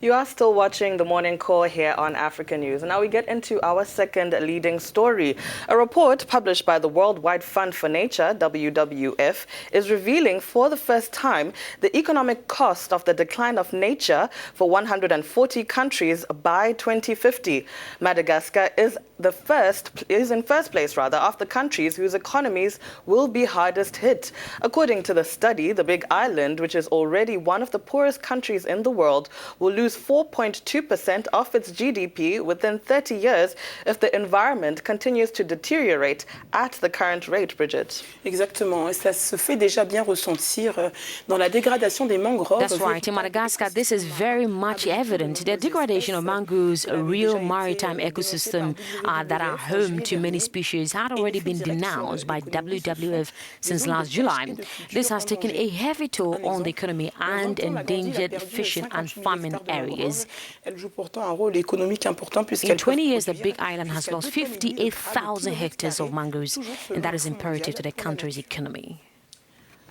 You are still watching the Morning Call here on Africanews. Now we get into our second leading story. A report published by the Worldwide Fund for Nature, WWF, is revealing for the first time the economic cost of the decline of nature for 140 countries by 2050. Madagascar is in first place of the countries whose economies will be hardest hit. According to the study, the Big Island, which is already one of the poorest countries in the world, will lose 4.2% of its GDP within 30 years if the environment continues to deteriorate at the current rate, Bridget. Exactement, et ça se fait déjà bien ressentir dans la dégradation des mangroves. That's right. In Madagascar, this is very much evident. The degradation of mangroves, a real maritime ecosystem that are home to many species, had already been denounced by WWF since last July. This has taken a heavy toll on the economy and endangered fishing and farming areas. In 20 years, the Big Island has lost 58,000 hectares of mangroves, and that is imperative to the country's economy.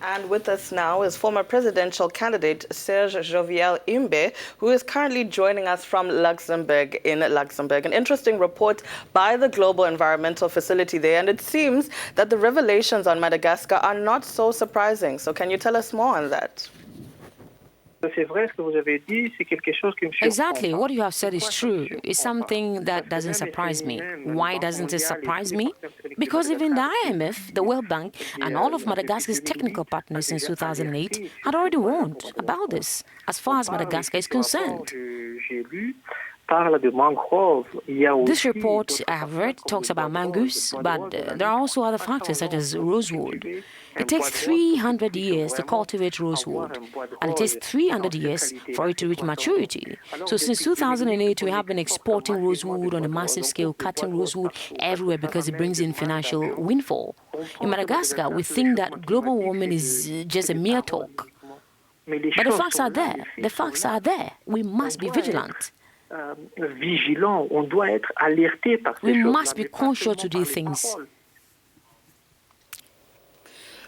And with us now is former presidential candidate Serge Jovial Imbeh, who is currently joining us from Luxembourg in Luxembourg. An interesting report by the Global Environmental Facility there, and it seems that the revelations on Madagascar are not so surprising. So can you tell us more on that? Exactly. What you have said is true. It's something that doesn't surprise me. Why doesn't it surprise me? Because even the IMF, the World Bank, and all of Madagascar's technical partners since 2008 had already warned about this, as far as Madagascar is concerned. This report I have read talks about mangroves, but there are also other factors such as rosewood. It takes 300 years to cultivate rosewood, and it takes 300 years for it to reach maturity. So since 2008, we have been exporting rosewood on a massive scale, cutting rosewood everywhere because it brings in financial windfall. In Madagascar, we think that global warming is just a mere talk. But the facts are there. The facts are there. We must be vigilant. We must be conscious to these things.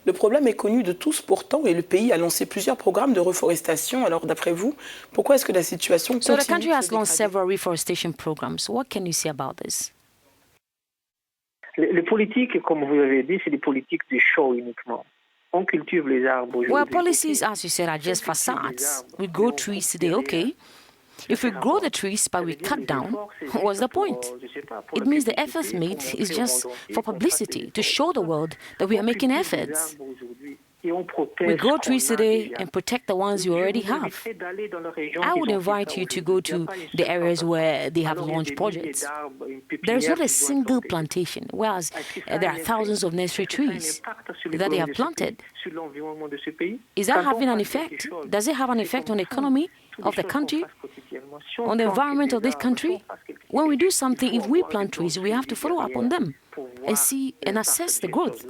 Le problème est connu de tous pourtant et le pays a lancé plusieurs programmes de reforestation. Alors d'après vous, pourquoi est-ce que la situation continue? So the country has launched several reforestation programs. What can you say about this? Les politiques, comme vous l'avez dit, c'est des politiques de show uniquement. On cultive les arbres aujourd'hui. Well, policies, as you said, are just facades. We grow trees today, okay. If we grow the trees but we cut down, what's the point? It means the effort made is just for publicity, to show the world that we are making efforts. We grow trees today and protect the ones you already have. I would invite you to go to the areas where they have launched projects. There is not a single plantation, whereas there are thousands of nursery trees that they have planted. Is that having an effect? Does it have an effect on the economy of the country, on the environment of this country? When we do something, if we plant trees, we have to follow up on them and see and assess the growth.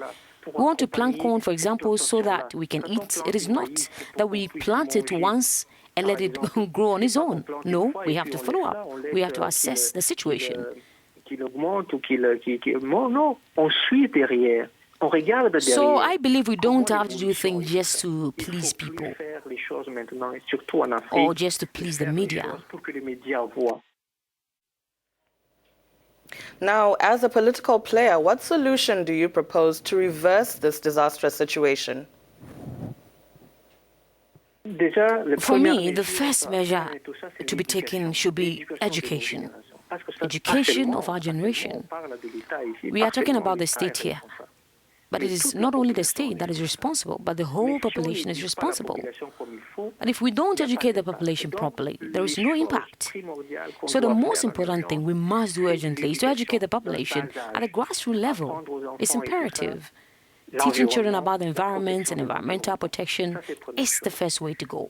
We want to plant corn, for example, so that we can eat. It is not that we plant it once and let it grow on its own. No, we have to follow up. We have to assess the situation. So I believe we don't have to do things just to please people or just to please the media. Now, as a political player, what solution do you propose to reverse this disastrous situation? For me, the first measure to be taken should be education. Education of our generation. We are talking about the state here. But it is not only the state that is responsible, but the whole population is responsible. And if we don't educate the population properly, there is no impact. So the most important thing we must do urgently is to educate the population at a grassroots level. It's imperative. Teaching children about the environment and environmental protection is the first way to go.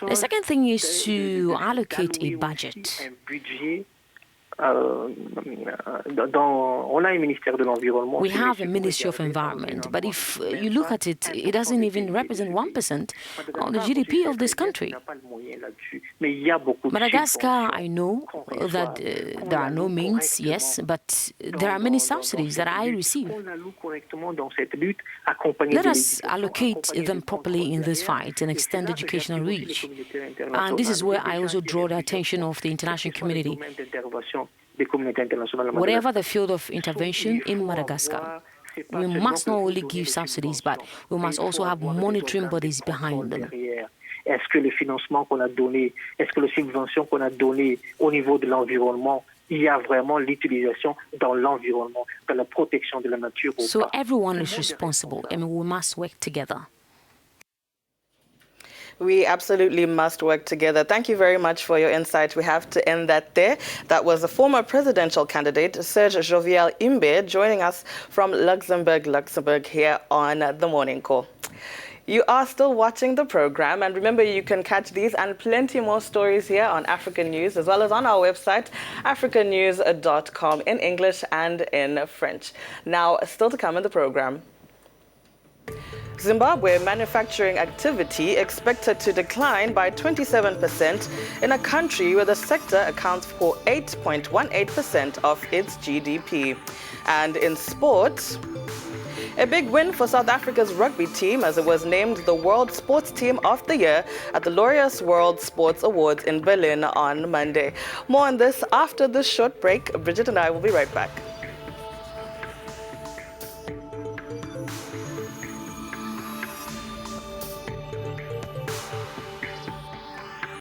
The second thing is to allocate a budget. on a un ministère de l'environnement. We have a Ministry of Environment, but if you look at it, it doesn't even represent 1% of the GDP of this country. Madagascar, I know that there are no means, yes, but there are many subsidies that I receive. Let us allocate them properly in this fight and extend educational reach. And this is where I also draw the attention of the international community. Whatever the field of intervention in Madagascar, we must not only give subsidies, but we must also have monitoring bodies behind them. Est-ce que le financement qu'on a donné, est-ce que les subventions qu'on a données au niveau de l'environnement, il y a vraiment l'utilisation dans l'environnement, dans la protection de la nature? So everyone is responsible, and we must work together. We absolutely must work together. Thank you very much for your insight. We have to end that there. That was the former presidential candidate, Serge Jovial Imbeh, joining us from Luxembourg, here on The Morning Call. You are still watching the program, and remember, you can catch these and plenty more stories here on African News, as well as on our website, africanews.com, in English and in French. Now, still to come in the program. Zimbabwe manufacturing activity expected to decline by 27% in a country where the sector accounts for 8.18% of its GDP. And in sports, a big win for South Africa's rugby team as it was named the World Sports Team of the Year at the Laureus World Sports Awards in Berlin on Monday. More on this after this short break. Bridget and I will be right back.